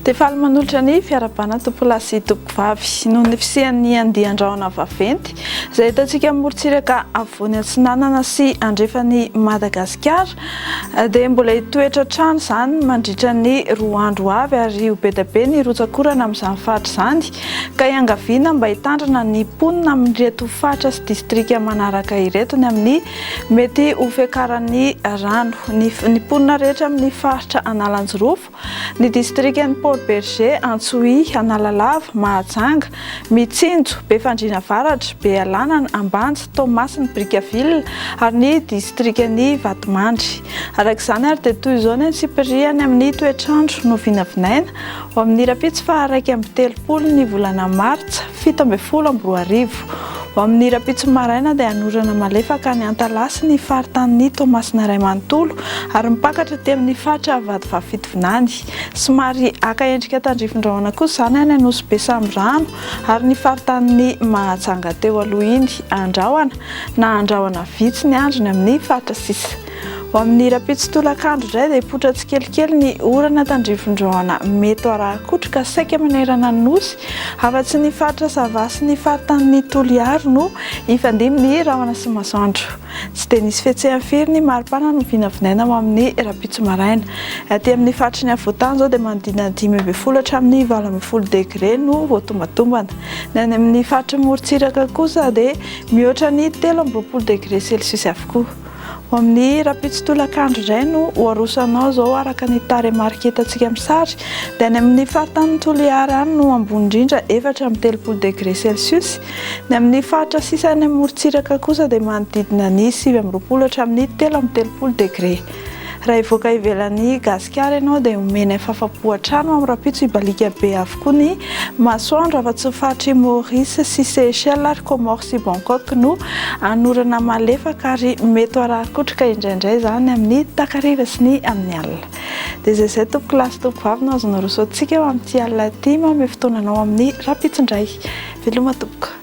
Dia faly manolotra ny fiarabana tompolasy tompovavy noho ny fisian'ny andian-drahona vaventy izay hitantsika morontsiraka afovoany Atsinanana sy andrefan'ny Madagasikara dia mbola hitoetra trano izany mandritra ny 2 andro avy ary ho be dia be ny rotsakorana amin'izany faritra izany ka iangaviana mba hitandrina ny mponina amin'ireto faritra sy distrika manaraka ireto ny amin'ny mety ho fiakaran'ny rano ny mponina rehetra amin'ny faritra Analanjorofo ny distrikan'ny Port-Berger, Antsohihy, Analalava, Mahajanga, Mitsinjo, Befandriana Avaratra, Bealanana, Ambanja, Toamasina, Brickaville ary ny distrikan'ny Vatomandry. Arak'izany ary dia toy izao ny antsipiriany amin'ny toetrandro no vinavinaina ho amin'ny rapitso faha 1 ny volana Martsa 2024. Ho amin'ny rapitso maraina dia hanorana malefaka ny Antalasy ny faritanin'ny Toamasina iray manontolo ary mipakatra dia amin'ny faritra Vadivavy-Fitovinany. Somary aka endrika tandrifin-drahona kosa izany any Anosy Besambrano ary ny faritanin'ny Mahajanga teo aloha iny Andrahoana na Andrahoana vitsy ny androny amin'ny faritra sisa. Ho amin'ny rapitso tolakandro indray dia hipotra tsikelikely ny orana tandrifin-drahona mety araha-kotroka saika manerana ny nosy afa-tsy ny faritra Sava sy ny faritanin'ny Toliara no hifandimby ny rahona sy masoandro. Tsy dia nisy fihetsehany firy ny maripana no vinavinaina ho amin'ny rapitso maraina. Aty amin'ny faritry ny Avoatany izao dia manodidina 10 hatramin'ny 12 degré no voatombatombana. Ny any amin'ny faritra morontsiraka kosa dia mihoatra ny 13 degré celsius avokoa. Ho amin'ny rapitso tolakandro indray no ho arosanao izao araka ny taremarika hitantsika amin'ny sary dia ny amin'ny faritanin'ny Toliara any no ambony indrindra 4 degré celsius. Ny amin'ny faritra sisa any morontsiraka kosa dia manodidina ny 9 hatramin'ny 13 degré. Raha hivoaka ivelan'ny Gasikara ianao dia omena fahafapo hatrano amin'ny rapitso hibalika be avokoa ny masoandro afa-tsy ny faritry Maurice sy Seychelles ary Comores sy Bangkok no hanorana malefaka ary mety araha-kotroka indraindray izany amin'ny takariva sy ny amin'ny alina. Dia izay tompoko lasy tompovavy no azonao rosoantsika eo amin'ity alina ity mamy fotoananao amin'ny rapitso indray. Veloma tompoko.